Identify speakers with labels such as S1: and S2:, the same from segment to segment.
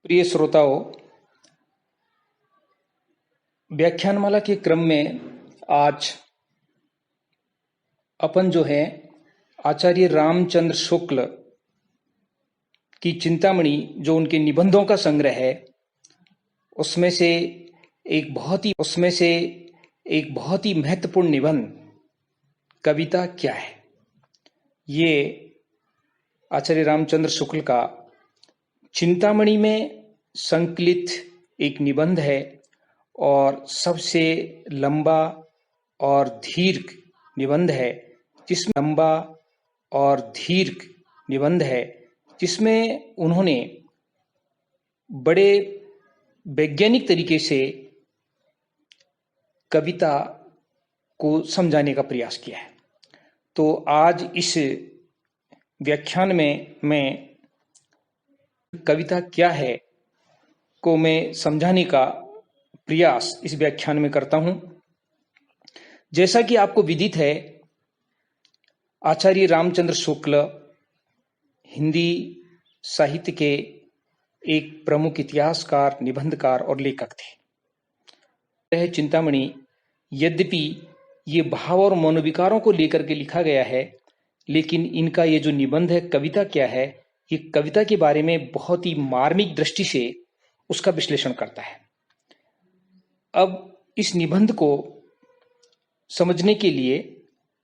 S1: प्रिय श्रोताओं, व्याख्यानमाला के क्रम में आज अपन जो है आचार्य रामचंद्र शुक्ल की चिंतामणि जो उनके निबंधों का संग्रह है उसमें से एक बहुत ही महत्वपूर्ण निबंध कविता क्या है, ये आचार्य रामचंद्र शुक्ल का चिंतामणि में संकलित एक निबंध है और सबसे लंबा और दीर्घ निबंध है जिसमें उन्होंने बड़े वैज्ञानिक तरीके से कविता को समझाने का प्रयास किया है। तो आज इस व्याख्यान में मैं कविता क्या है को मैं समझाने का प्रयास इस व्याख्यान में करता हूं। जैसा कि आपको विदित है, आचार्य रामचंद्र शुक्ल हिंदी साहित्य के एक प्रमुख इतिहासकार, निबंधकार और लेखक थे। यह चिंतामणि यद्यपि ये भाव और मनोविकारों को लेकर के लिखा गया है, लेकिन इनका ये जो निबंध है कविता क्या है, ये कविता के बारे में बहुत ही मार्मिक दृष्टि से उसका विश्लेषण करता है। अब इस निबंध को समझने के लिए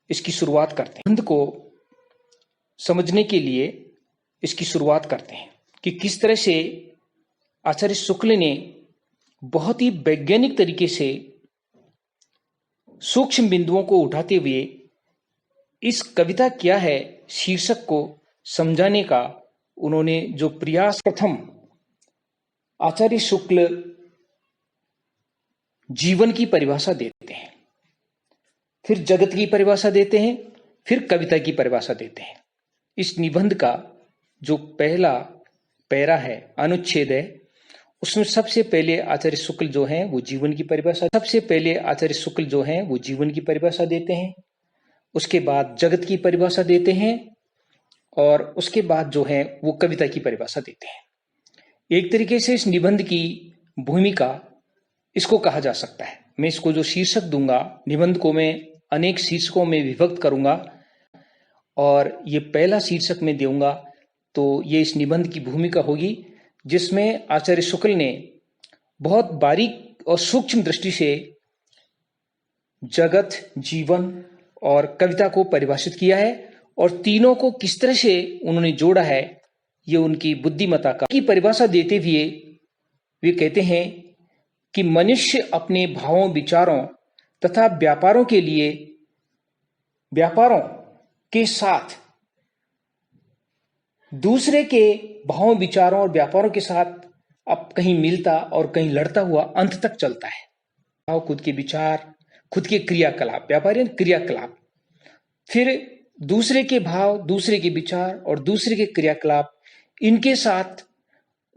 S1: इसकी शुरुआत करते हैं कि किस तरह से आचार्य शुक्ल ने बहुत ही वैज्ञानिक तरीके से सूक्ष्म बिंदुओं को उठाते हुए इस कविता क्या है शीर्षक को समझाने का उन्होंने जो प्रयास, प्रथम आचार्य शुक्ल जीवन की परिभाषा देते हैं, फिर जगत की परिभाषा देते हैं, फिर कविता की परिभाषा देते हैं। इस निबंध का जो पहला पैरा है, अनुच्छेद है, उसमें सबसे पहले आचार्य शुक्ल जो हैं वो जीवन की परिभाषा देते हैं, उसके बाद जगत की परिभाषा देते हैं और उसके बाद जो है वो कविता की परिभाषा देते हैं। एक तरीके से इस निबंध की भूमिका इसको कहा जा सकता है। मैं इसको जो शीर्षक दूंगा, निबंध को मैं अनेक शीर्षकों में विभक्त करूंगा और ये पहला शीर्षक मैं दूंगा तो ये इस निबंध की भूमिका होगी, जिसमें आचार्य शुक्ल ने बहुत बारीक और सूक्ष्म दृष्टि से जगत, जीवन और कविता को परिभाषित किया है और तीनों को किस तरह से उन्होंने जोड़ा है, ये उनकी बुद्धिमत्ता का की परिभाषा देते हुए वे कहते हैं कि मनुष्य अपने भावों, विचारों तथा व्यापारों के साथ दूसरे के भावों, विचारों और व्यापारों के साथ अब कहीं मिलता और कहीं लड़ता हुआ अंत तक चलता है। भाव, खुद के विचार, खुद के क्रियाकलाप, व्यापारी क्रियाकलाप, फिर दूसरे के भाव, दूसरे के विचार और दूसरे के क्रियाकलाप, इनके साथ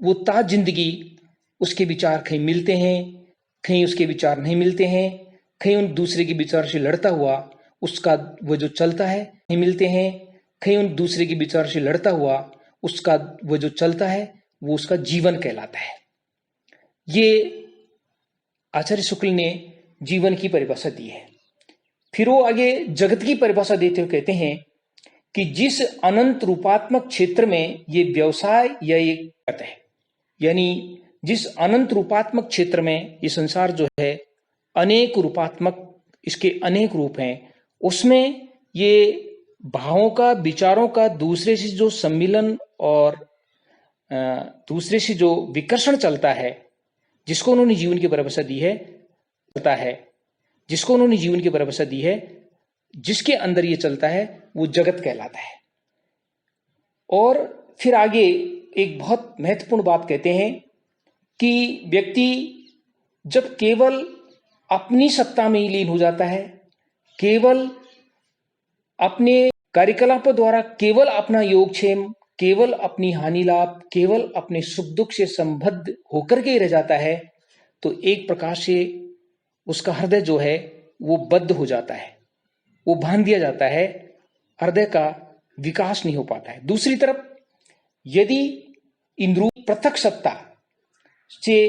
S1: वो ताज जिंदगी उसके विचार कहीं मिलते हैं, कहीं उसके विचार नहीं मिलते हैं, कहीं उन दूसरे के विचार से लड़ता हुआ उसका वो जो चलता है नहीं मिलते हैं, कहीं उन दूसरे के विचार से लड़ता हुआ उसका वो जो चलता है वो उसका जीवन कहलाता है। ये आचार्य शुक्ल ने जीवन की परिभाषा दी है। फिर वो आगे जगत की परिभाषा देते हुए कहते हैं कि जिस अनंत रूपात्मक क्षेत्र में ये व्यवसाय या ये करता है, यानी जिस अनंत रूपात्मक क्षेत्र में ये संसार जो है अनेक रूपात्मक, इसके अनेक रूप हैं, उसमें ये भावों का, विचारों का दूसरे से जो सम्मिलन और दूसरे से जो विकर्षण चलता है, जिसको उन्होंने जीवन की परिभाषा दी है, जिसके अंदर ये चलता है वो जगत कहलाता है। और फिर आगे एक बहुत महत्वपूर्ण बात कहते हैं कि व्यक्ति जब केवल अपनी सत्ता में ही लीन हो जाता है, केवल अपने कार्यकलापों द्वारा केवल अपना योगक्षेम, केवल अपनी हानि लाभ, केवल अपने सुख दुख से संबद्ध होकर के रह जाता है, तो एक प्रकार से उसका हृदय जो है वो बद्ध हो जाता है, वो बांध दिया जाता है, हृदय का विकास नहीं हो पाता है। दूसरी तरफ यदि इंद्रियों पृथक सत्ता से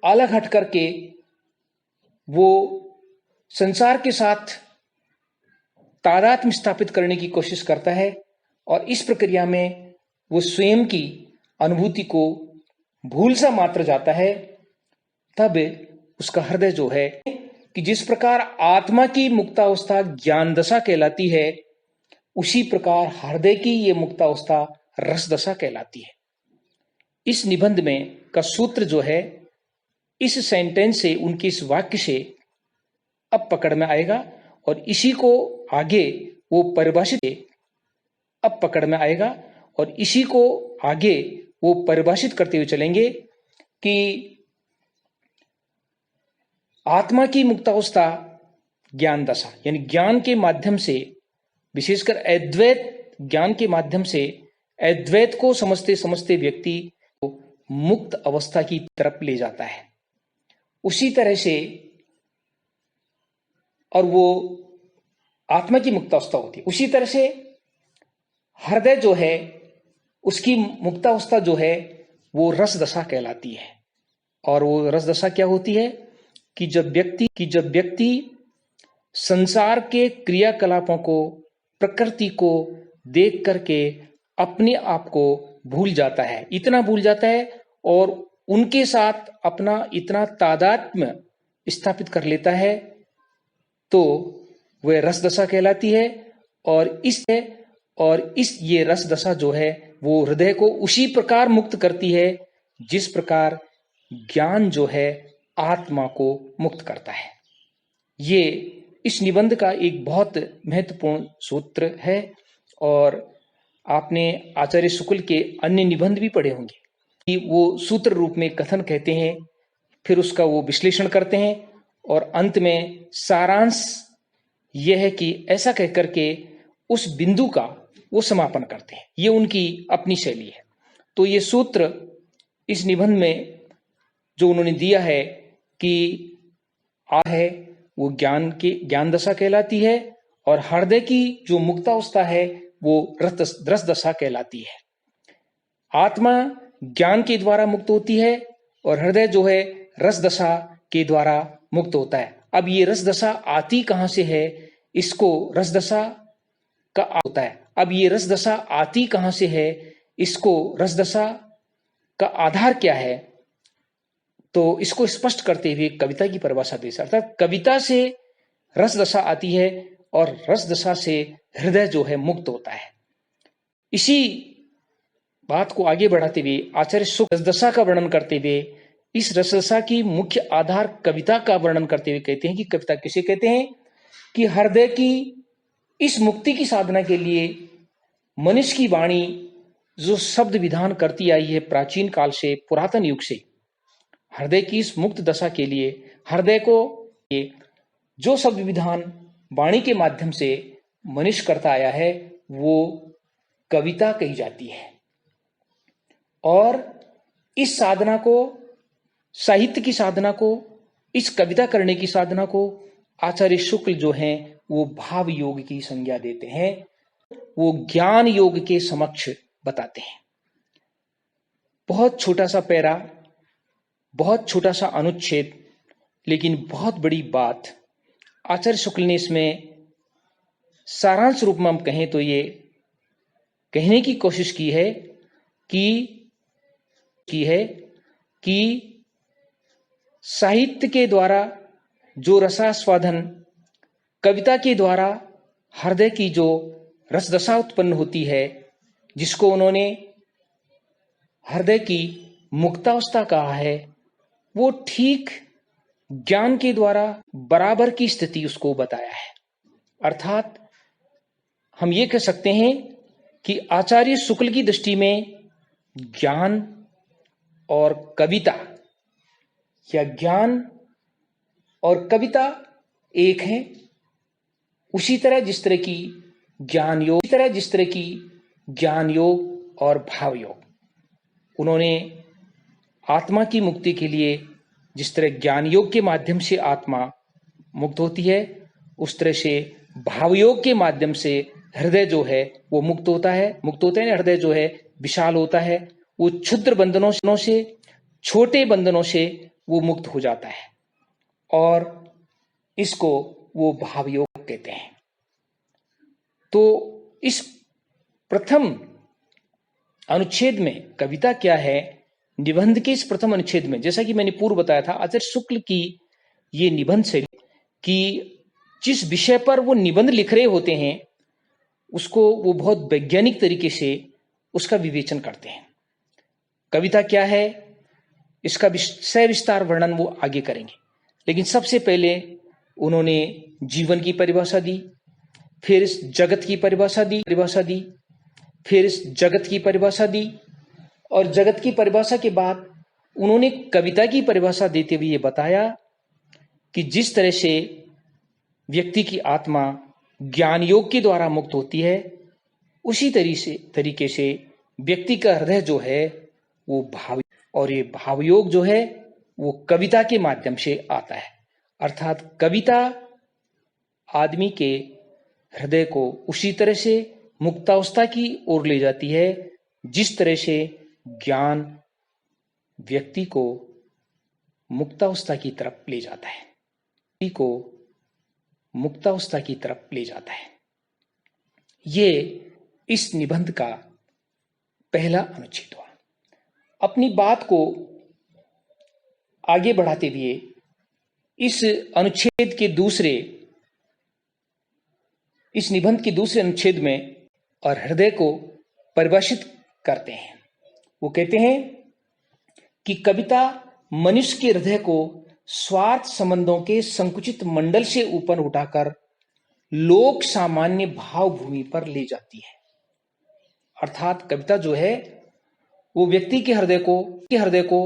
S1: अलग हट करके वो संसार के साथ तादात्म्य स्थापित करने की कोशिश करता है और इस प्रक्रिया में वो स्वयं की अनुभूति को भूल सा मात्र जाता है। तब उसका हृदय जो है कि जिस प्रकार आत्मा की मुक्तावस्था ज्ञान दशा कहलाती है, उसी प्रकार हृदय की ये मुक्तावस्था रस दशा कहलाती है। इस निबंध में का सूत्र जो है इस सेंटेंस से, उनके इस वाक्य से अब पकड़ में आएगा और इसी को आगे वो परिभाषित अब पकड़ में आएगा और इसी को आगे वो परिभाषित करते हुए चलेंगे कि आत्मा की मुक्तावस्था ज्ञान दशा, यानी ज्ञान के माध्यम से, विशेषकर अद्वैत ज्ञान के माध्यम से अद्वैत को समझते समझते व्यक्ति को मुक्त अवस्था की तरफ ले जाता है। उसी तरह से, और वो आत्मा की मुक्तावस्था होती है, उसी तरह से हृदय जो है उसकी मुक्तावस्था जो है वो रस दशा कहलाती है। और वो रस दशा क्या होती है कि जब व्यक्ति संसार के क्रियाकलापों को, प्रकृति को देख करके अपने आप को भूल जाता है, इतना भूल जाता है और उनके साथ अपना इतना तादात्म्य स्थापित कर लेता है, तो वह रस दशा कहलाती है। और इस ये रस दशा जो है वो हृदय को उसी प्रकार मुक्त करती है जिस प्रकार ज्ञान जो है आत्मा को मुक्त करता है। ये इस निबंध का एक बहुत महत्वपूर्ण सूत्र है और आपने आचार्य शुक्ल के अन्य निबंध भी पढ़े होंगे कि वो सूत्र रूप में कथन कहते हैं, फिर उसका वो विश्लेषण करते हैं और अंत में सारांश यह है कि ऐसा कहकर के उस बिंदु का वो समापन करते हैं। ये उनकी अपनी शैली है। तो ये सूत्र इस निबंध में जो उन्होंने दिया है कि है वो ज्ञान दशा कहलाती है और हृदय की जो मुक्तावस्था है वो रस दशा कहलाती है। आत्मा ज्ञान के द्वारा मुक्त होती है और हृदय जो है रस दशा के द्वारा मुक्त होता है। अब ये रस दशा आती कहां से है, इसको रस दशा का होता है। अब ये रस दशा आती कहां से है, इसको रस दशा का आधार क्या है, तो इसको स्पष्ट करते हुए कविता की परिभाषा दे सकता है। कविता से रस दशा आती है और रस दशा से हृदय जो है मुक्त होता है। इसी बात को आगे बढ़ाते हुए आचार्य शुक्ल रस दशा का वर्णन करते हुए इस रस दशा की मुख्य आधार कविता का वर्णन करते हुए कहते हैं कि कविता किसे कहते हैं कि हृदय की इस मुक्ति की साधना के लिए मनुष्य की वाणी जो शब्द विधान करती आई है प्राचीन काल से, पुरातन युग से, हृदय की इस मुक्त दशा के लिए हृदय को जो शब्द विधान वाणी के माध्यम से मनुष्य करता आया है वो कविता कही जाती है। और इस साधना को, साहित्य की साधना को, इस कविता करने की साधना को आचार्य शुक्ल जो हैं वो भाव योग की संज्ञा देते हैं, वो ज्ञान योग के समक्ष बताते हैं। बहुत छोटा सा पैरा, बहुत छोटा सा अनुच्छेद, लेकिन बहुत बड़ी बात आचार्य शुक्ल ने इसमें सारांश रूप में हम कहें तो ये कहने की कोशिश की है कि साहित्य के द्वारा जो रसास्वादन, कविता के द्वारा हृदय की जो रसदशा उत्पन्न होती है, जिसको उन्होंने हृदय की मुक्तावस्था कहा है, वो ठीक ज्ञान के द्वारा बराबर की स्थिति उसको बताया है। अर्थात हम ये कह सकते हैं कि आचार्य शुक्ल की दृष्टि में ज्ञान और कविता, या ज्ञान और कविता एक है। उसी तरह जिस तरह की ज्ञान योग और भाव योग, उन्होंने आत्मा की मुक्ति के लिए जिस तरह ज्ञान योग के माध्यम से आत्मा मुक्त होती है, उस तरह से भाव योग के माध्यम से हृदय जो है वो मुक्त होता है। हृदय जो है विशाल होता है, वो क्षुद्र बंधनों से छोटे बंधनों से वो मुक्त हो जाता है और इसको वो भावयोग कहते हैं। तो इस प्रथम अनुच्छेद में कविता क्या है, निबंध के इस प्रथम अनुच्छेद में, जैसा कि मैंने पूर्व बताया था, आचार्य शुक्ल की ये निबंध शैली कि जिस विषय पर वो निबंध लिख रहे होते हैं उसको वो बहुत वैज्ञानिक तरीके से उसका विवेचन करते हैं। कविता क्या है इसका विषय विस्तार वर्णन वो आगे करेंगे, लेकिन सबसे पहले उन्होंने जीवन की परिभाषा दी, फिर इस जगत की परिभाषा दी, फिर इस जगत की परिभाषा दी, और जगत की परिभाषा के बाद उन्होंने कविता की परिभाषा देते हुए ये बताया कि जिस तरह से व्यक्ति की आत्मा ज्ञान योग के द्वारा मुक्त होती है, उसी तरीके से व्यक्ति का हृदय जो है वो भाव, और ये भावयोग जो है वो कविता के माध्यम से आता है। अर्थात कविता आदमी के हृदय को उसी तरह से मुक्तावस्था की ओर ले जाती है जिस तरह से ज्ञान व्यक्ति को मुक्तावस्था की तरफ ले जाता है, व्यक्ति को मुक्तावस्था की तरफ ले जाता है। ये इस निबंध का पहला अनुच्छेद हुआ। अपनी बात को आगे बढ़ाते हुए इस अनुच्छेद के इस निबंध के दूसरे अनुच्छेद में और हृदय को परिभाषित करते हैं। वो कहते हैं कि कविता मनुष्य के हृदय को स्वार्थ संबंधों के संकुचित मंडल से ऊपर उठाकर लोक सामान्य भाव भूमि पर ले जाती है। अर्थात कविता जो है वो व्यक्ति के हृदय को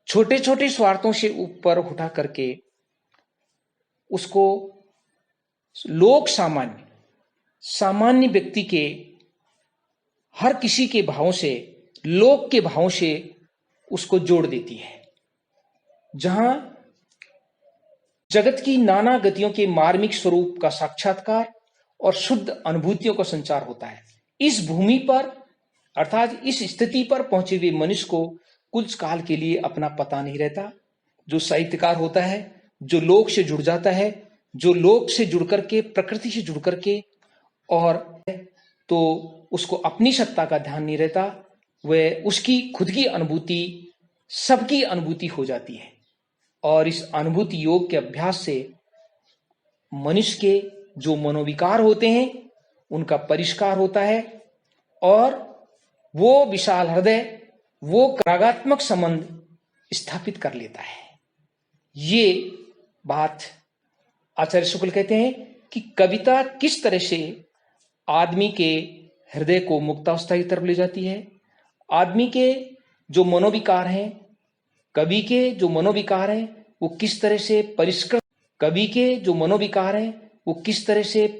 S1: छोटे छोटे स्वार्थों से ऊपर उठा करके उसको लोक सामान्य व्यक्ति के हर किसी के भावों से, लोक के भावों से उसको जोड़ देती है। जहां जगत की नाना गतियों के मार्मिक स्वरूप का साक्षात्कार और शुद्ध अनुभूतियों का संचार होता है। इस भूमि पर अर्थात इस स्थिति पर पहुंचे हुए मनुष्य को कुछ काल के लिए अपना पता नहीं रहता। जो साहित्यकार होता है, जो लोक से जुड़ जाता है, जो लोक से जुड़ करके, प्रकृति से जुड़ करके, और तो उसको अपनी सत्ता का ध्यान नहीं रहता, वह उसकी खुद की अनुभूति सबकी अनुभूति हो जाती है। और इस अनुभूति योग के अभ्यास से मनुष्य के जो मनोविकार होते हैं उनका परिष्कार होता है और वो विशाल हृदय वो रागात्मक संबंध स्थापित कर लेता है। ये बात आचार्य शुक्ल कहते हैं कि कविता किस तरह से आदमी के हृदय को मुक्तावस्था की तरफ ले जाती है। आदमी के जो मनोविकार हैं, कवि के जो मनोविकार हैं वो किस तरह से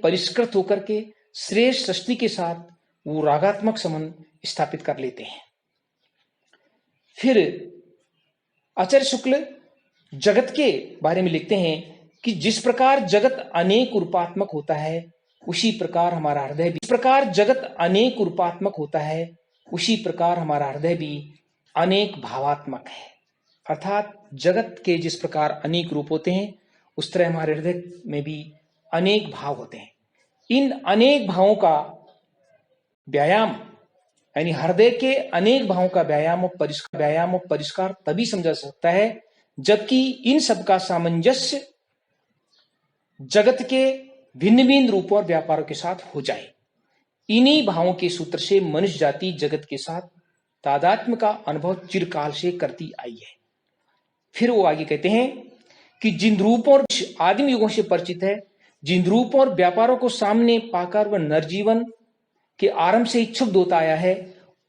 S1: परिष्कृत होकर के श्रेष्ठ सृष्टि के साथ वो रागात्मक संबंध स्थापित कर लेते हैं। फिर आचार्य शुक्ल जगत के बारे में लिखते हैं कि जिस प्रकार जगत अनेक रूपात्मक होता है उसी प्रकार हमारा हृदय भी अनेक भावात्मक है। अर्थात जगत के जिस प्रकार अनेक रूप होते हैं उस तरह हमारे हृदय में भी अनेक भाव होते हैं। इन अनेक भावों का व्यायाम यानी हृदय के अनेक भावों का व्यायाम और परिष्कार तभी समझा सकता है जबकि इन सबका सामंजस्य जगत के भिन्न भिन्न रूपों और व्यापारों के साथ हो जाए। इन्हीं भावों के सूत्र से मनुष्य जाति जगत के साथ तादात्म्य का अनुभव चिरकाल से करती आई है। फिर वो आगे कहते हैं कि जिन रूपों और आदिम युगों से परिचित है, जिन रूपों और व्यापारों को सामने पाकर वह नरजीवन के आरंभ से ही क्षुब्ध होता आया है,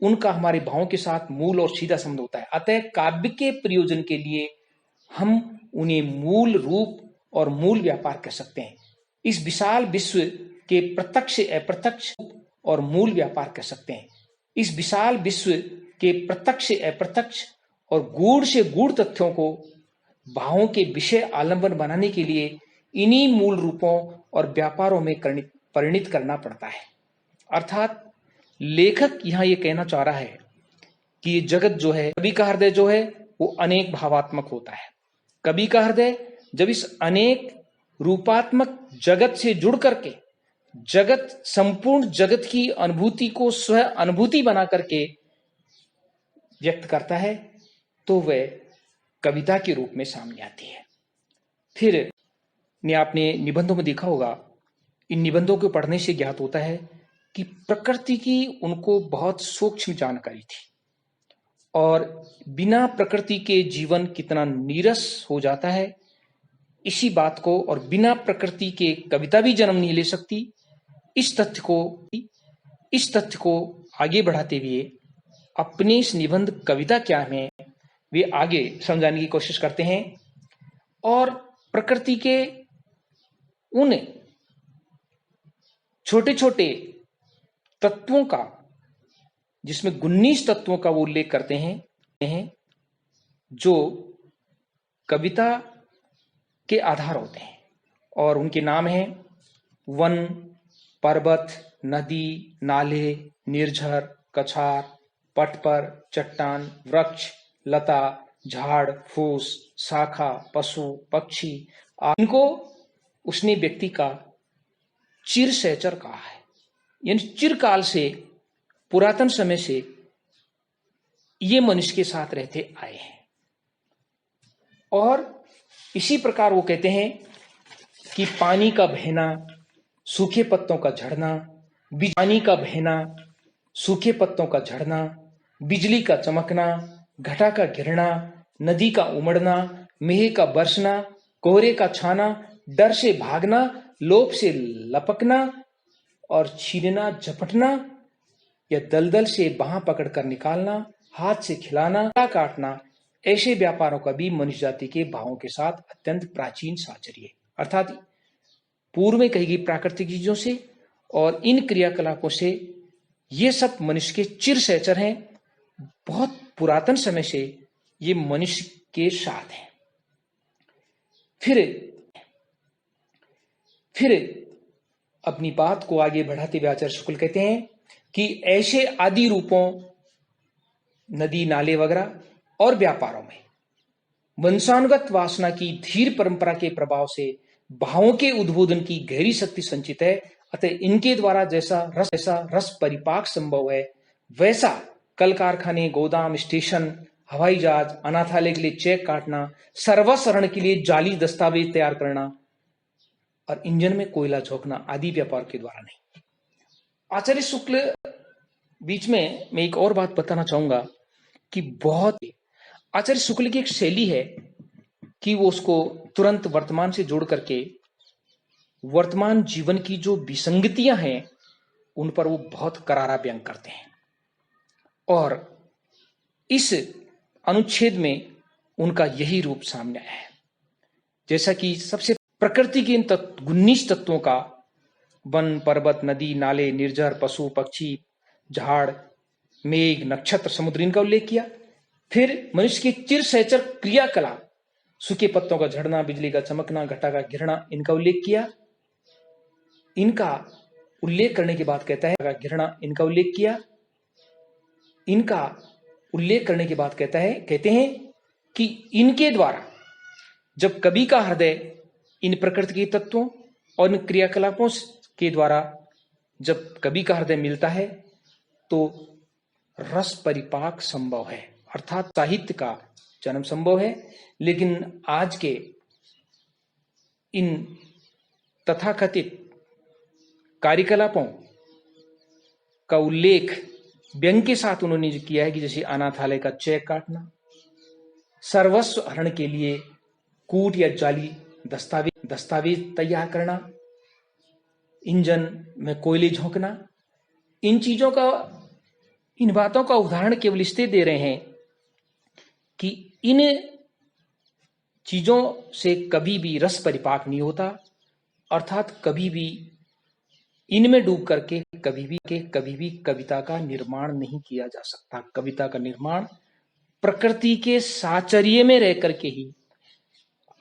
S1: उनका हमारे भावों के साथ मूल और सीधा संबंध होता है। अतः काव्य के प्रयोजन के लिए हम उन्हें मूल रूप और मूल व्यापार कह सकते हैं। इस विशाल विश्व के प्रत्यक्ष अप्रत्यक्ष और मूल व्यापार कह सकते हैं। इस विशाल विश्व के प्रत्यक्ष अप्रत्यक्ष और गूढ़ से गूढ़ तथ्यों को भावों के विषय आलंबन बनाने के लिए इन्हीं मूल रूपों और व्यापारों में परिणित करना पड़ता है। अर्थात लेखक यहां यह कहना चाह रहा है कि ये जगत जो है, कवि का हृदय जो है वो अनेक भावात्मक होता है। कवि का हृदय जब इस अनेक रूपात्मक जगत से जुड़ करके जगत, संपूर्ण जगत की अनुभूति को स्वयं अनुभूति बना करके व्यक्त करता है, तो वह कविता के रूप में सामने आती है। फिर ने आपने निबंधों में देखा होगा, इन निबंधों को पढ़ने से ज्ञात होता है कि प्रकृति की उनको बहुत सूक्ष्म जानकारी थी और बिना प्रकृति के जीवन कितना नीरस हो जाता है, इसी बात को, और बिना प्रकृति के कविता भी जन्म नहीं ले सकती, इस तथ्य को आगे बढ़ाते हुए अपने इस निबंध कविता क्या है वे आगे समझाने की कोशिश करते हैं और प्रकृति के उन छोटे छोटे तत्वों का, जिसमें 19 तत्वों का वो उल्लेख करते हैं जो कविता के आधार होते हैं, और उनके नाम हैं वन, पर्वत, नदी, नाले, निर्झर, कछार, पटपर, चट्टान, वृक्ष, लता, झाड़, फूस, शाखा, पशु, पक्षी। इनको उसने व्यक्ति का चिर सहचर कहा है, यानी चिरकाल से, पुरातन समय से ये मनुष्य के साथ रहते आए हैं। और इसी प्रकार वो कहते हैं कि पानी का बहना, सूखे पत्तों का झड़ना, पानी का बहना, सूखे पत्तों का झड़ना, बिजली का चमकना, घटा का गिरना, नदी का उमड़ना, मेह का बरसना, कोहरे का छाना, डर से भागना, लोभ से लपकना और छीनना झपटना, या दलदल से बाह पकड़कर निकालना, हाथ से खिलाना, काटना, ऐसे व्यापारों का भी मनुष्य जाति के भावों के साथ अत्यंत प्राचीन साहचर्य, अर्थात पूर्व में कही गई प्राकृतिक चीजों से और इन क्रियाकलापों से ये सब मनुष्य के चिर सहचर हैं, बहुत पुरातन समय से ये मनुष्य के साथ हैं। फिर अपनी बात को आगे बढ़ाते हुए आचार्य शुक्ल कहते हैं कि ऐसे आदि रूपों, नदी, नाले वगैरह और व्यापारों में वंशानुगत वासना की धीर परंपरा के प्रभाव से भावों के उद्बोधन की गहरी शक्ति संचित है, अतः इनके द्वारा जैसा रस परिपाक संभव है, वैसा कल कारखाने, गोदाम, स्टेशन, हवाई जहाज, अनाथालय के लिए चेक काटना, सर्वसरण के लिए जाली दस्तावेज तैयार करना और इंजन में कोयला झोंकना आदि व्यापार के द्वारा नहीं। आचार्य शुक्ल बीच में मैं एक और बात बताना चाहूंगा कि बहुत आचार्य शुक्ल की एक शैली है कि वो उसको तुरंत वर्तमान से जोड़ करके वर्तमान जीवन की जो विसंगतियां हैं उन पर वो बहुत करारा व्यंग करते हैं, और इस अनुच्छेद में उनका यही रूप सामने आया है। जैसा कि सबसे प्रकृति के इन 19 तत्वों का वन, पर्वत, नदी, नाले, निर्झर, पशु, पक्षी, झाड़, मेघ, नक्षत्र, समुद्र, इनका उल्लेख किया। फिर मनुष्य के चिर सहचर क्रियाकलाप, सूखे पत्तों का झड़ना, बिजली का चमकना, घटा का गिरना, इनका उल्लेख किया। इनका उल्लेख करने के बाद कहता है गिरना, इनका उल्लेख किया। इनका उल्लेख करने के बाद कहते हैं कि इनके द्वारा जब कवि का हृदय इन प्रकृति के तत्वों और इन क्रियाकलापों के द्वारा जब कवि का हृदय मिलता है तो रस परिपाक संभव है, अर्थात साहित्य का जन्म संभव है। लेकिन आज के इन तथाकथित कार्यकलापों का उल्लेख व्यंग के साथ उन्होंने जो किया है कि जैसे अनाथालय का चेक काटना, सर्वस्व हरण के लिए कूट या जाली दस्तावेज तैयार करना, इंजन में कोयले झोंकना, इन बातों का उदाहरण केवल इसलिए दे रहे हैं कि इन चीजों से कभी भी रस परिपाक नहीं होता, अर्थात कभी भी इनमें डूब करके कभी भी कविता का निर्माण नहीं किया जा सकता। कविता का निर्माण प्रकृति के साचर्य में रह करके ही,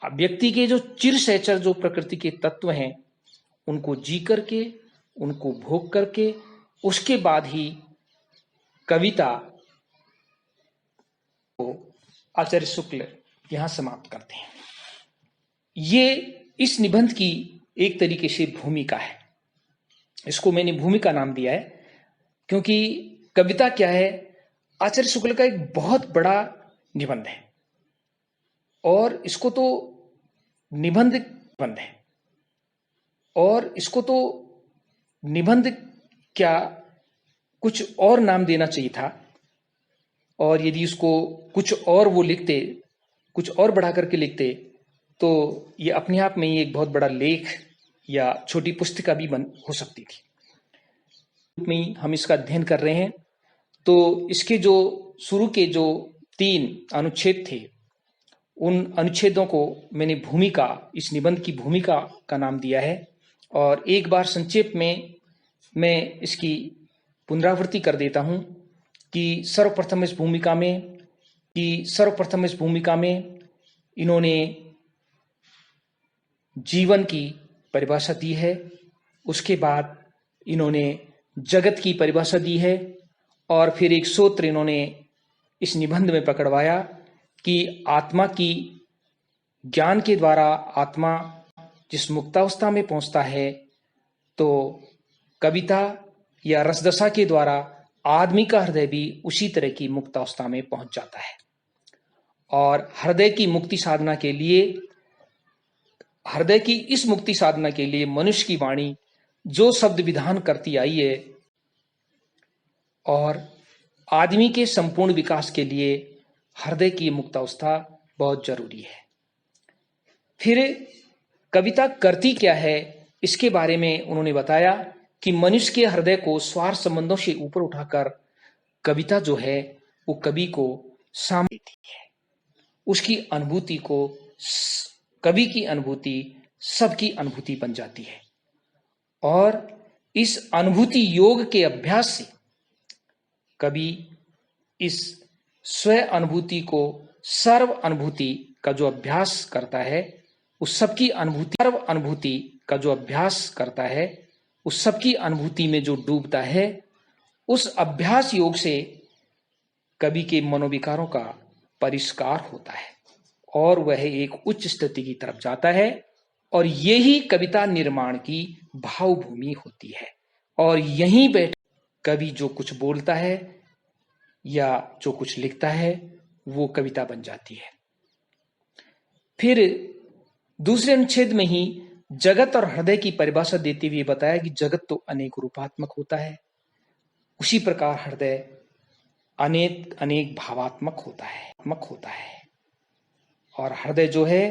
S1: व्यक्ति के जो चिर सहचर जो प्रकृति के तत्व हैं उनको जी करके, उनको भोग करके, उसके बाद ही कविता आचार्य शुक्ल यहां समाप्त करते हैं। ये इस निबंध की एक तरीके से भूमिका है। इसको मैंने भूमिका नाम दिया है क्योंकि कविता क्या है, आचार्य शुक्ल का एक बहुत बड़ा निबंध है और इसको तो निबंध है और इसको तो निबंध क्या कुछ और नाम देना चाहिए था, और यदि उसको कुछ और वो लिखते, कुछ और बढ़ा करके लिखते तो ये अपने आप में ही एक बहुत बड़ा लेख या छोटी पुस्तिका भी हो सकती थी। में हम इसका अध्ययन कर रहे हैं तो इसके जो शुरू के जो 3 अनुच्छेद थे, उन अनुच्छेदों को मैंने भूमिका, इस निबंध की भूमिका का नाम दिया है। और एक बार संक्षेप में मैं इसकी पुनरावृत्ति कर देता हूं कि सर्वप्रथम इस भूमिका में इन्होंने जीवन की परिभाषा दी है। उसके बाद इन्होंने जगत की परिभाषा दी है और फिर एक सूत्र इन्होंने इस निबंध में पकड़वाया कि आत्मा की ज्ञान के द्वारा आत्मा जिस मुक्तावस्था में पहुंचता है, तो कविता या रसदशा के द्वारा आदमी का हृदय भी उसी तरह की मुक्तावस्था में पहुंच जाता है। और हृदय की इस मुक्ति साधना के लिए मनुष्य की वाणी जो शब्द विधान करती आई है और आदमी के संपूर्ण विकास के लिए हृदय की मुक्तावस्था बहुत जरूरी है। फिर कविता करती क्या है, इसके बारे में उन्होंने बताया कि मनुष्य के हृदय को स्वार्थ संबंधों से ऊपर उठाकर कविता जो है वो कवि को सामने देती है। उसकी अनुभूति को, कवि की अनुभूति सबकी अनुभूति बन जाती है और इस अनुभूति योग के अभ्यास से कवि इस स्व अनुभूति को, सर्व अनुभूति का जो अभ्यास करता है, उस सबकी अनुभूति में जो डूबता है, उस अभ्यास योग से कवि के मनोविकारों का परिष्कार होता है और वह एक उच्च स्थिति की तरफ जाता है। और यही कविता निर्माण की भावभूमि होती है और यहीं बैठ कवि जो कुछ बोलता है या जो कुछ लिखता है वो कविता बन जाती है। फिर दूसरे अनुच्छेद में ही जगत और हृदय की परिभाषा देते हुए बताया कि जगत तो अनेक रूपात्मक होता है, उसी प्रकार हृदय अनेक भावात्मक होता है। और हृदय जो है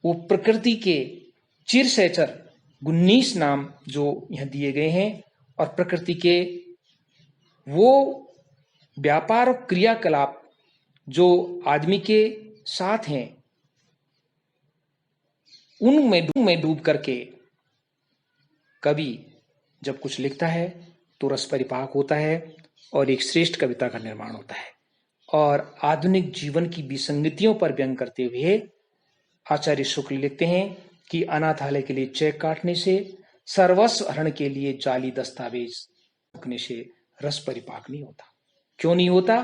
S1: वो प्रकृति के चिर सहचर 19 नाम जो यहां दिए गए हैं और प्रकृति के वो व्यापार और क्रियाकलाप जो आदमी के साथ हैं, उनमें डूब करके कवि जब कुछ लिखता है तो रस परिपाक होता है और एक श्रेष्ठ कविता का निर्माण होता है। और आधुनिक जीवन की विसंगतियों पर व्यंग करते हुए आचार्य शुक्ल लिखते हैं कि अनाथालय के लिए चेक काटने से, सर्वस्व हरण के लिए जाली दस्तावेज रखने से रस परिपाक नहीं होता। क्यों नहीं होता?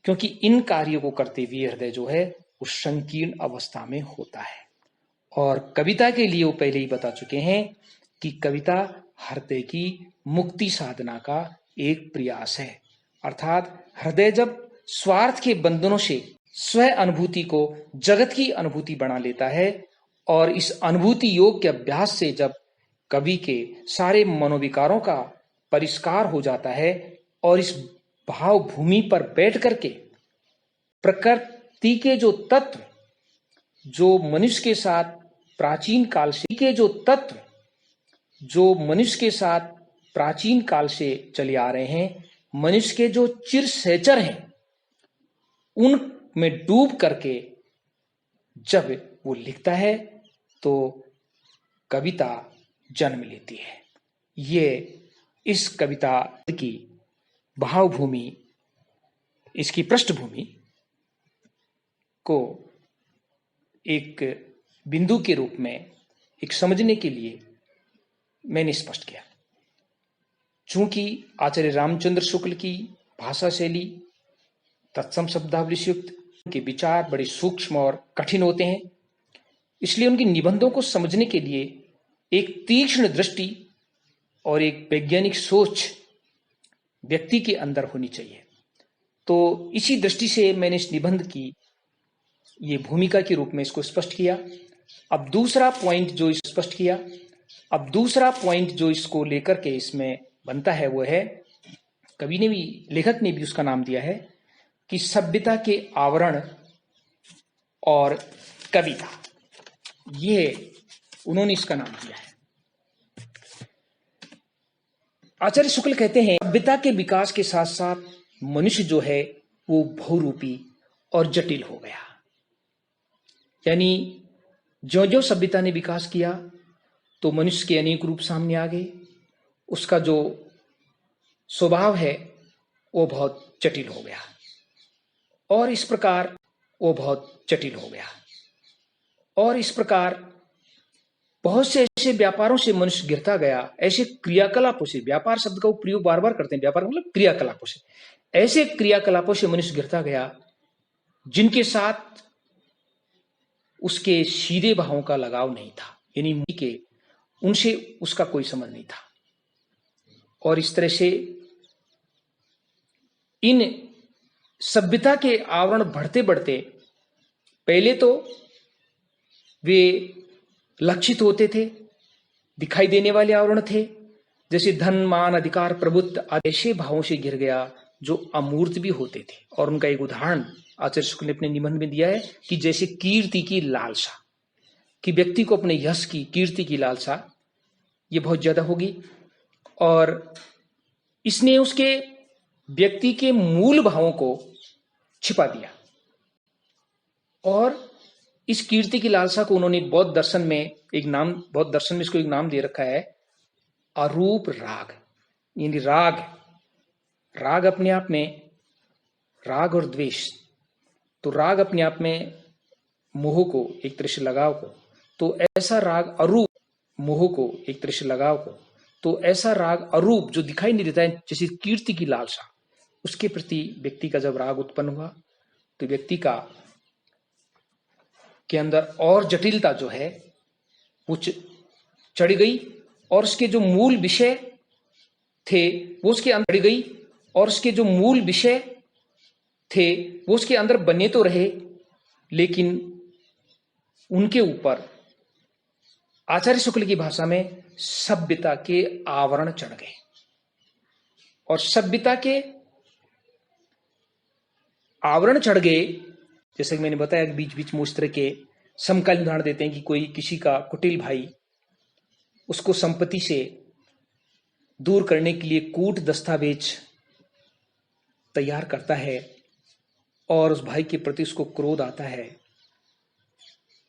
S1: क्योंकि इन कार्यों को करते हुए हृदय जो है वो संकीर्ण अवस्था में होता है। और कविता के लिए वो पहले ही बता चुके हैं कि कविता हृदय की मुक्ति साधना का एक प्रयास है। अर्थात हृदय जब स्वार्थ के बंधनों से स्व अनुभूति को जगत की अनुभूति बना लेता है और इस अनुभूति योग के अभ्यास से जब कवि के सारे मनोविकारों का परिष्कार हो जाता है और इस भाव भूमि पर बैठ करके प्रकृति के जो तत्व जो मनुष्य के साथ प्राचीन काल से चले आ रहे हैं, मनुष्य के जो चिर सहचर हैं, उनमें डूब करके जब वो लिखता है तो कविता जन्म लेती है। ये इस कविता की भावभूमि, इसकी पृष्ठभूमि को एक बिंदु के रूप में एक समझने के लिए मैंने स्पष्ट किया। चूंकि आचार्य रामचंद्र शुक्ल की भाषा शैली तत्सम शब्दावली से युक्त उनके विचार बड़े सूक्ष्म और कठिन होते हैं, इसलिए उनके निबंधों को समझने के लिए एक तीक्ष्ण दृष्टि और एक वैज्ञानिक सोच व्यक्ति के अंदर होनी चाहिए। तो इसी दृष्टि से मैंने इस निबंध की ये भूमिका के रूप में इसको स्पष्ट किया। अब दूसरा पॉइंट जो इसको लेकर के इसमें बनता है वो है, कवि ने भी, लेखक ने भी उसका नाम दिया है कि सभ्यता के आवरण और कविता, ये उन्होंने इसका नाम दिया है। आचार्य शुक्ल कहते हैं सभ्यता के विकास के साथ साथ मनुष्य जो है वो बहुरूपी और जटिल हो गया। यानी जो जो सभ्यता ने विकास किया तो मनुष्य के अनेक रूप सामने आ गए, उसका जो स्वभाव है वो बहुत जटिल हो गया, और इस प्रकार वो बहुत जटिल हो गया, और इस प्रकार बहुत से ऐसे व्यापारों से मनुष्य गिरता गया, ऐसे क्रियाकलापों से, व्यापार शब्द का प्रयोग बार बार करते हैं, व्यापार मतलब क्रियाकलापों से, ऐसे क्रियाकलापों से मनुष्य गिरता गया जिनके साथ उसके सीधे भावों का लगाव नहीं था, यानी के उनसे उसका कोई संबंध नहीं था। और इस तरह से इन सभ्यता के आवरण बढ़ते बढ़ते पहले तो वे लक्षित होते थे, दिखाई देने वाले आवरण थे, जैसे धन, मान, अधिकार, प्रभुत्व, ऐसे भावों से घिर गया जो अमूर्त भी होते थे। और उनका एक उदाहरण आचार्य शुक्ल ने अपने निबंध में दिया है कि जैसे कीर्ति की लालसा, कि व्यक्ति को अपने यश की, कीर्ति की लालसा ये बहुत ज्यादा होगी, और इसने उसके व्यक्ति के मूल भावों को छिपा दिया। और इस कीर्ति की लालसा को उन्होंने बौद्ध दर्शन में इसको एक नाम दे रखा है, अरूप राग। यानी राग अपने आप में, राग और द्वेष, तो राग अपने आप में मोह को, एक तरह से लगाव को, तो ऐसा राग अरूप, मोह को एक तरह से लगाव को, तो ऐसा राग अरूप जो दिखाई नहीं देता है, जैसे कीर्ति की लालसा, उसके प्रति व्यक्ति का जब राग उत्पन्न हुआ तो व्यक्ति का के अंदर और जटिलता जो है वो चढ़ गई, और उसके जो मूल विषय थे वो उसके अंदर चढ़ गई, और उसके जो मूल विषय थे वो उसके अंदर बने तो रहे, लेकिन उनके ऊपर आचार्य शुक्ल की भाषा में सभ्यता के आवरण चढ़ गए। और सभ्यता के आवरण चढ़ गए, जैसे कि मैंने बताया कि बीच बीच में उस तरह के समकालीन उदाहरण देते हैं कि कोई किसी का कुटिल भाई उसको संपत्ति से दूर करने के लिए कूट दस्तावेज तैयार करता है, और उस भाई के प्रति उसको क्रोध आता है,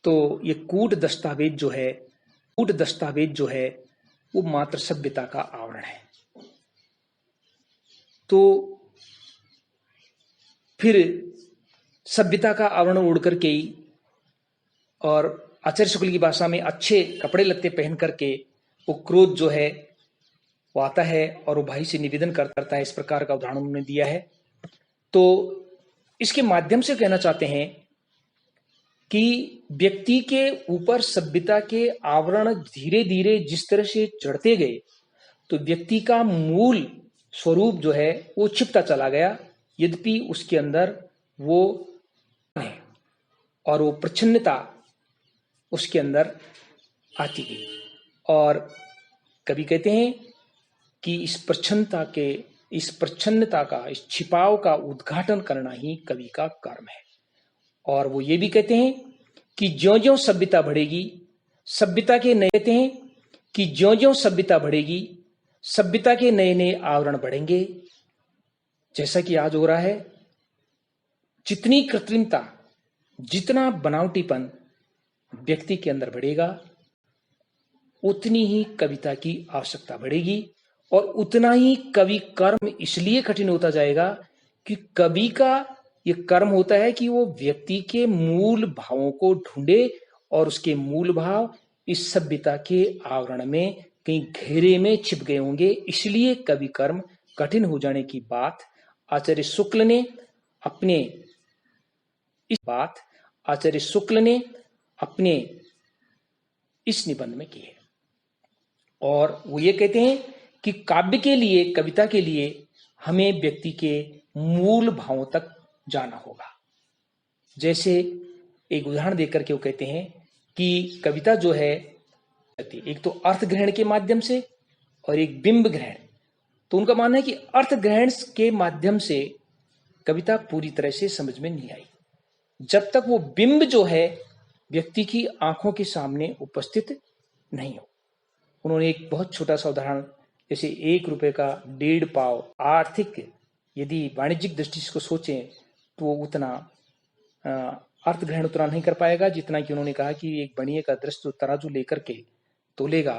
S1: तो ये कूट दस्तावेज जो है वो मात्र सभ्यता का आवरण है। तो फिर सभ्यता का आवरण उड़ करके ही, और आचार्य शुक्ल की भाषा में अच्छे कपड़े लत्ते पहन करके वो क्रोध जो है वो आता है और वो भाई से निवेदन करता है। इस प्रकार का उदाहरण उन्होंने दिया है। तो इसके माध्यम से कहना चाहते हैं कि व्यक्ति के ऊपर सभ्यता के आवरण धीरे धीरे जिस तरह से चढ़ते गए, तो व्यक्ति का मूल स्वरूप जो है वो छिपता चला गया, यद्यपि उसके अंदर वो है और वो प्रच्छन्नता उसके अंदर आती गई। और कवि कहते हैं कि इस प्रच्छन्नता का, इस छिपाव का उद्घाटन करना ही कवि का कर्म है। और वो ये भी कहते हैं कि ज्यों-ज्यों सभ्यता बढ़ेगी, सभ्यता के नए नए आवरण बढ़ेंगे। जैसा कि आज हो रहा है, जितनी कृत्रिमता, जितना बनावटीपन व्यक्ति के अंदर बढ़ेगा, उतनी ही कविता की आवश्यकता बढ़ेगी, और उतना ही कवि कर्म इसलिए कठिन होता जाएगा कि कवि का ये कर्म होता है कि वो व्यक्ति के मूल भावों को ढूंढे, और उसके मूल भाव इस सभ्यता के आवरण में कहीं घेरे में छिप गए होंगे। इसलिए कवि कर्म कठिन हो जाने की बात आचार्य शुक्ल ने अपने इस बात आचार्य शुक्ल ने अपने इस निबंध में की है और वो ये कहते हैं कि काव्य के लिए, कविता के लिए हमें व्यक्ति के मूल भावों तक जाना होगा। जैसे एक उदाहरण देकर के वो कहते हैं कि कविता जो है एक तो अर्थ ग्रहण के माध्यम से और एक बिंब ग्रहण। तो उनका मानना है कि अर्थ ग्रहण के माध्यम से कविता पूरी तरह से समझ में नहीं आई जब तक वो बिंब जो है व्यक्ति की आंखों के सामने उपस्थित नहीं हो। उन्होंने एक बहुत छोटा सा उदाहरण, जैसे 1 रुपए का 1.5 पाव आर्थिक, यदि वाणिज्यिक दृष्टि से सोचें तो वो उतना अर्थ ग्रहण उतना नहीं कर पाएगा जितना कि उन्होंने कहा कि एक बनिए का दृश्य जो तराजू लेकर के तोलेगा,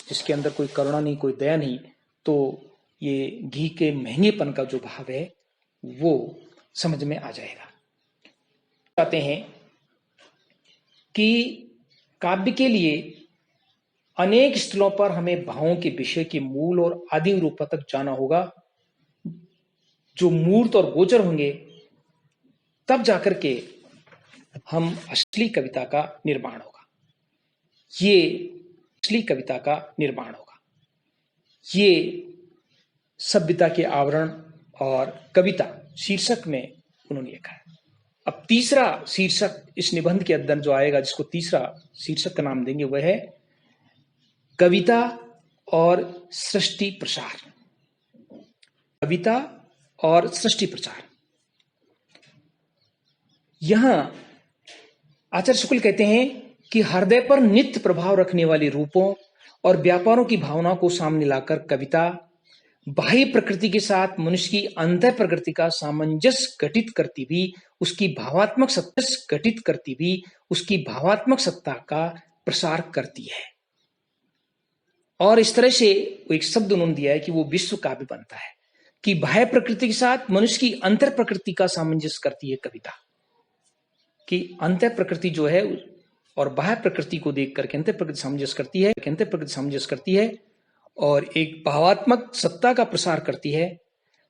S1: जिसके अंदर कोई करुणा नहीं, कोई दया नहीं, तो ये घी के महंगेपन का जो भाव है वो समझ में आ जाएगा। कहते हैं कि काव्य के लिए अनेक स्थलों पर हमें भावों के विषय के मूल और आदि रूपों तक जाना होगा, जो मूर्त और गोचर होंगे, तब जाकर के हम असली कविता का निर्माण होगा। ये असली कविता का निर्माण होगा। ये सभ्यता के आवरण और कविता शीर्षक में उन्होंने लिखा है। अब तीसरा शीर्षक इस निबंध के अंदर जो आएगा, जिसको तीसरा शीर्षक का नाम देंगे, वह है कविता और सृष्टि प्रसार। कविता और सृष्टि प्रचार। यहां आचार्य शुक्ल कहते हैं कि हृदय पर नित्य प्रभाव रखने वाले रूपों और व्यापारों की भावना को सामने लाकर कविता बाह्य प्रकृति के साथ मनुष्य की अंतर प्रकृति का सामंजस्य घटित करती भी उसकी भावात्मक सत्ता का प्रसार करती है। और इस तरह से एक शब्द उन्होंने दिया है कि वो विश्व काव्य बनता है कि बाह्य प्रकृति के साथ मनुष्य की अंतर प्रकृति का सामंजस्य करती है कविता, कि अंतर प्रकृति जो है और बाह्य प्रकृति को देख करके अंतर प्रकृति सामंजस्य करती है और एक भावात्मक सत्ता का प्रसार करती है।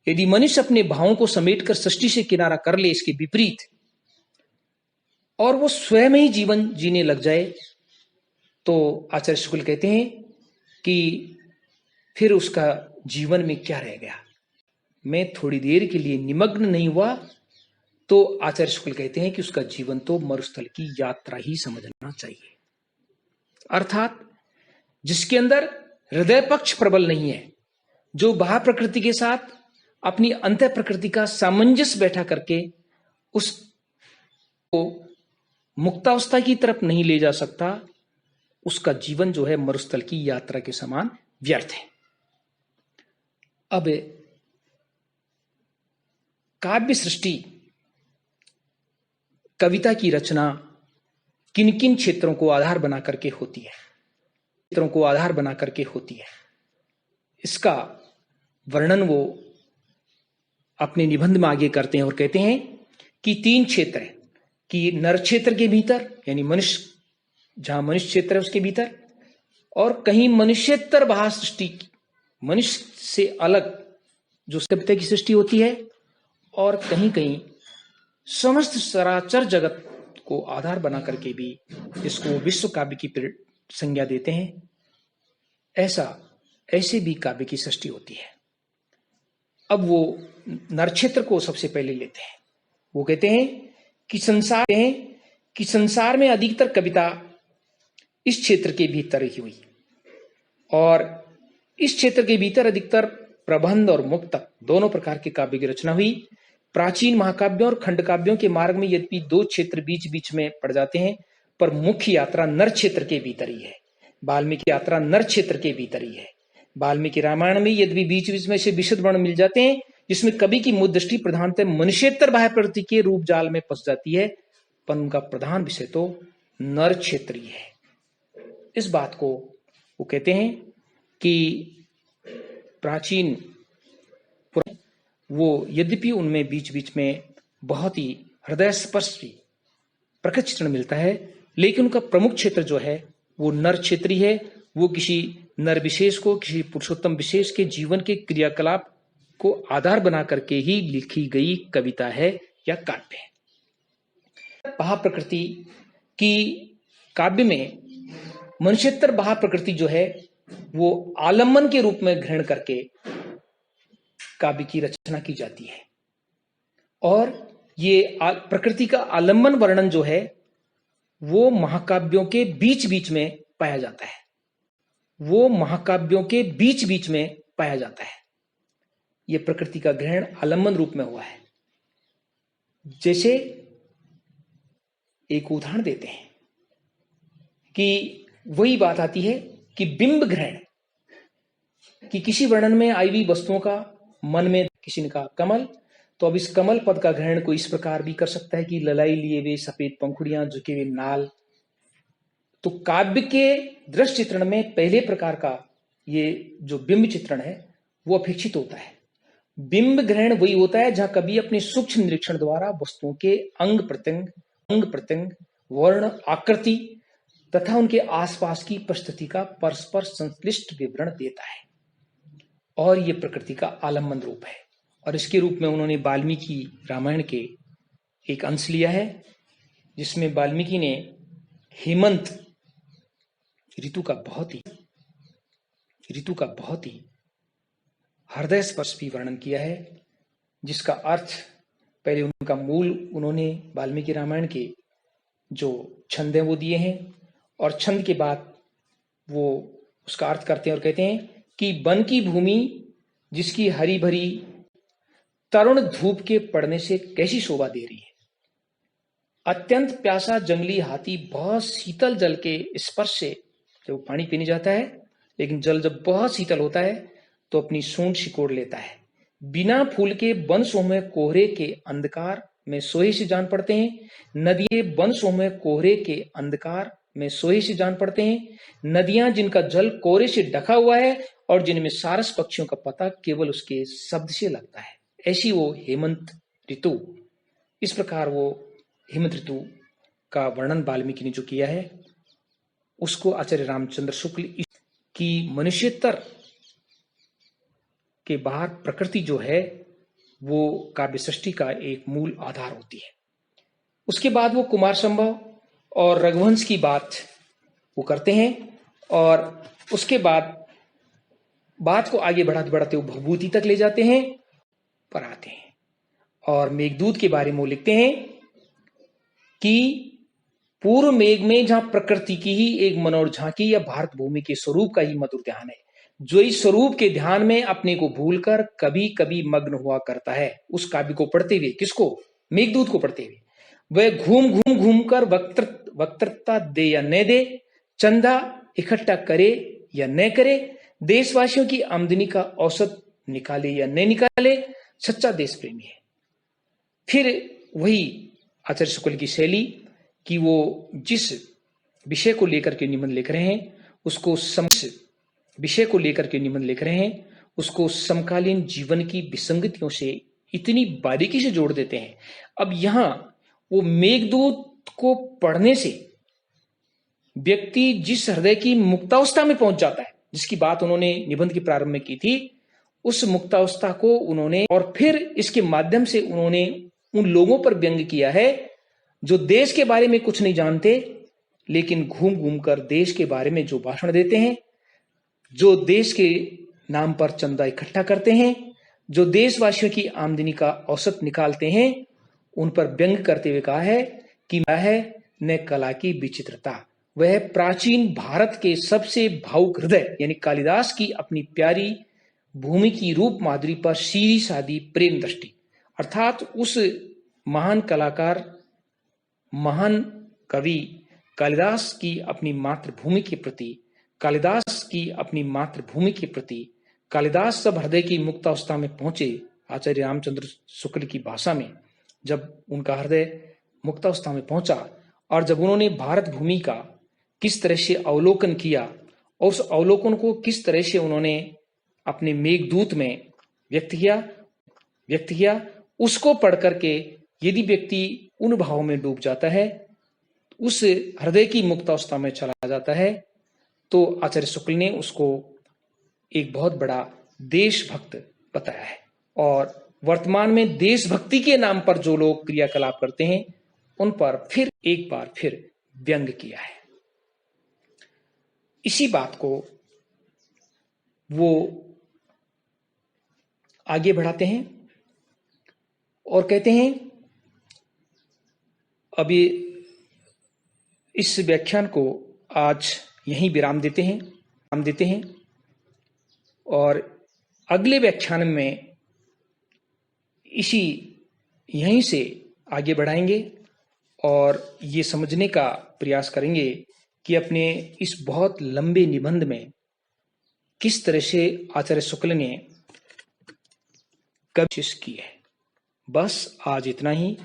S1: यदि मनुष्य अपने भावों को समेटकर सृष्टि से किनारा कर ले इसके विपरीत और वो स्वयं ही जीवन जीने लग जाए, तो आचार्य शुक्ल कहते हैं कि फिर उसका जीवन में क्या रह गया। मैं थोड़ी देर के लिए निमग्न नहीं हुआ तो आचार्य शुक्ल कहते हैं कि उसका जीवन तो मरुस्थल की यात्रा ही समझना चाहिए। अर्थात जिसके अंदर हृदय पक्ष प्रबल नहीं है, जो बाह्य प्रकृति के साथ अपनी अंतर प्रकृति का सामंजस्य बैठा करके उसको मुक्तावस्था की तरफ नहीं ले जा सकता, उसका जीवन जो है मरुस्थल की यात्रा के समान व्यर्थ है। अब काव्य सृष्टि, कविता की रचना किन किन क्षेत्रों को आधार बना करके होती है, इसका वर्णन वो अपने निबंध में आगे करते हैं और कहते हैं कि 3 क्षेत्र है, कि नर क्षेत्र के भीतर यानी मनुष्य, जहां मनुष्य क्षेत्र है उसके भीतर, और कहीं मनुष्यतर बाह्य सृष्टि, मनुष्य से अलग जो कविता की सृष्टि होती है, और कहीं कहीं समस्त चराचर जगत को आधार बना करके भी इसको विश्व काव्य की संज्ञा देते हैं। ऐसे भी काव्य की सृष्टि होती है। अब वो नरक्षेत्र को सबसे पहले लेते हैं। वो कहते हैं कि संसार में अधिकतर कविता इस क्षेत्र के भीतर ही हुई, और इस क्षेत्र के भीतर अधिकतर प्रबंध और मुक्तक दोनों प्रकार के काव्य की रचना हुई। प्राचीन महाकाव्यों और खंड काव्यों के मार्ग में यद्यपि 2 क्षेत्र बीच बीच में पड़ जाते हैं, पर मुख्य यात्रा नर क्षेत्र के भीतर ही है। वाल्मीकि यात्रा नर क्षेत्र के भीतर ही है। वाल्मीकि रामायण में यद्यपि बीच बीच में से विशद वर्ण मिल जाते हैं, जिसमें कवि की मूल दृष्टि प्रधानतः मनुष्यतर बाह्य प्रकृति के रूप जाल में फंस जाती है, पर उनका प्रधान विषय तो नर क्षेत्र ही है। इस बात को वो कहते हैं कि प्राचीन वो यद्यपि उनमें बीच बीच में बहुत ही हृदय स्पर्शी प्रकट चित्रण मिलता है, लेकिन उनका प्रमुख क्षेत्र जो है वो नर क्षेत्र ही है। वो किसी नर विशेष को, किसी पुरुषोत्तम विशेष के जीवन के क्रियाकलाप को आधार बना करके ही लिखी गई कविता है या काव्य है। बाह्य प्रकृति की काव्य में मनुष्योत्तर बाह्य प्रकृति जो है वो आलम्बन के रूप में ग्रहण करके काव्य की रचना की जाती है। और ये प्रकृति का आलम्बन वर्णन जो है वो महाकाव्यों के बीच बीच में पाया जाता है, वो महाकाव्यों के बीच बीच में पाया जाता है। ये प्रकृति का ग्रहण आलम्बन रूप में हुआ है। जैसे एक उदाहरण देते हैं कि वही बात आती है कि बिंब ग्रहण, कि किसी वर्णन में आई हुई वस्तुओं का मन में किसी ने कहा कमल, तो अब इस कमल पद का ग्रहण कोई इस प्रकार भी कर सकता है कि ललाई लिए वे सफेद पंखुड़ियां, झुके हुए नाल। तो काव्य के दृश्य चित्रण में पहले प्रकार का ये जो बिंब चित्रण है वो अपेक्षित होता है। बिंब ग्रहण वही होता है जहां कवि अपने सूक्ष्म निरीक्षण द्वारा वस्तुओं के अंग प्रत्यंग, वर्ण, आकृति तथा उनके आसपास की परिस्थिति का परस्पर संश्लिष्ट विवरण देता है। और ये प्रकृति का आलम्बन रूप है। और इसके रूप में उन्होंने वाल्मीकि रामायण के एक अंश लिया है जिसमें वाल्मीकि ने हेमंत ऋतु का बहुत ही हृदय स्पर्शी वर्णन किया है, जिसका अर्थ पहले उनका मूल उन्होंने वाल्मीकि रामायण के जो छंद हैं वो दिए हैं, और छंद के बाद वो उसका अर्थ करते हैं और कहते हैं कि वन की भूमि जिसकी हरी भरी तरुण धूप के पड़ने से कैसी शोभा दे रही है। अत्यंत प्यासा जंगली हाथी बहुत शीतल जल के स्पर्श से जब पानी पीने जाता है, लेकिन जल जब बहुत शीतल होता है तो अपनी सूंड सिकोड़ लेता है। बिना फूल के वनों में कोहरे के अंधकार में सोहे से जान पड़ते हैं। नदियां वनों में कोहरे के अंधकार में सोहे से जान पड़ते हैं। नदियां जिनका जल कोहरे से ढका हुआ है और जिनमें सारस पक्षियों का पता केवल उसके शब्द से लगता है। ऐसी वो हेमंत ऋतु। इस प्रकार वो हेमंत ऋतु का वर्णन वाल्मीकि ने जो किया है उसको आचार्य रामचंद्र शुक्ल की मनुष्योत्तर के बाहर प्रकृति जो है वो काव्य सृष्टि का एक मूल आधार होती है। उसके बाद वो कुमार संभव और रघुवंश की बात वो करते हैं, और उसके बाद बात को आगे बढ़ाते बढ़ाते वो भवभूति तक ले जाते हैं, पर आते हैं और मेघदूत के बारे में वो लिखते हैं कि पूर्व मेघ में जहां प्रकृति की ही एक मनोर झांकी या भारत भूमि के स्वरूप का ही मधुर ध्यान है, जो इस स्वरूप के ध्यान में अपने को भूलकर कभी कभी मग्न हुआ करता है। उस काव्य को पढ़ते हुए, किसको? मेघदूत को पढ़ते हुए। वह घूम कर वक्तृता दे या न दे, चंदा इकट्ठा करे या न करे, देशवासियों की आमदनी का औसत निकाले या न निकाले, सच्चा देश प्रेमी है। फिर वही आचार्य शुक्ल की शैली कि वो जिस विषय को लेकर के निबंध लिख रहे हैं उसको समकालीन जीवन की विसंगतियों से इतनी बारीकी से जोड़ देते हैं। अब यहां वो मेघदूत को पढ़ने से व्यक्ति जिस हृदय की मुक्तावस्था में पहुंच जाता है, जिसकी बात उन्होंने निबंध के प्रारंभ में की थी, उस मुक्तावस्था को उन्होंने, और फिर इसके माध्यम से उन्होंने उन लोगों पर व्यंग किया है जो देश के बारे में कुछ नहीं जानते, लेकिन घूम घूम कर देश के बारे में जो भाषण देते हैं, जो देश के नाम पर चंदा इकट्ठा करते हैं, जो देशवासियों की आमदनी का औसत निकालते हैं, उन पर व्यंग करते हुए कहा है कि वह है न कला की विचित्रता, वह प्राचीन भारत के सबसे भावुक हृदय यानी कालिदास की अपनी प्यारी भूमि की रूप माधुरी पर सीधी सादी प्रेम दृष्टि, अर्थात उस महान कलाकार, महान कवि कालिदास की अपनी मातृभूमि के प्रति, कालिदास जब हृदय की मुक्तावस्था में पहुंचे, आचार्य रामचंद्र शुक्ल की भाषा में, जब उनका हृदय मुक्तावस्था में पहुंचा और जब उन्होंने भारत भूमि का किस तरह से अवलोकन किया और उस अवलोकन को किस तरह से उन्होंने अपने मेघदूत में व्यक्त किया, उसको पढ़ करके यदि व्यक्ति उन भावों में डूब जाता है, उस हृदय की मुक्तावस्था में चला जाता है, तो आचार्य शुक्ल ने उसको एक बहुत बड़ा देशभक्त बताया है। और वर्तमान में देशभक्ति के नाम पर जो लोग क्रियाकलाप करते हैं उन पर फिर एक बार फिर व्यंग किया है। इसी बात को वो आगे बढ़ाते हैं और कहते हैं, अभी इस व्याख्यान को आज यहीं विराम देते हैं और अगले व्याख्यान में इसी यहीं से आगे बढ़ाएंगे और ये समझने का प्रयास करेंगे कि अपने इस बहुत लंबे निबंध में किस तरह से आचार्य शुक्ल ने कोशिश की है। बस आज इतना ही।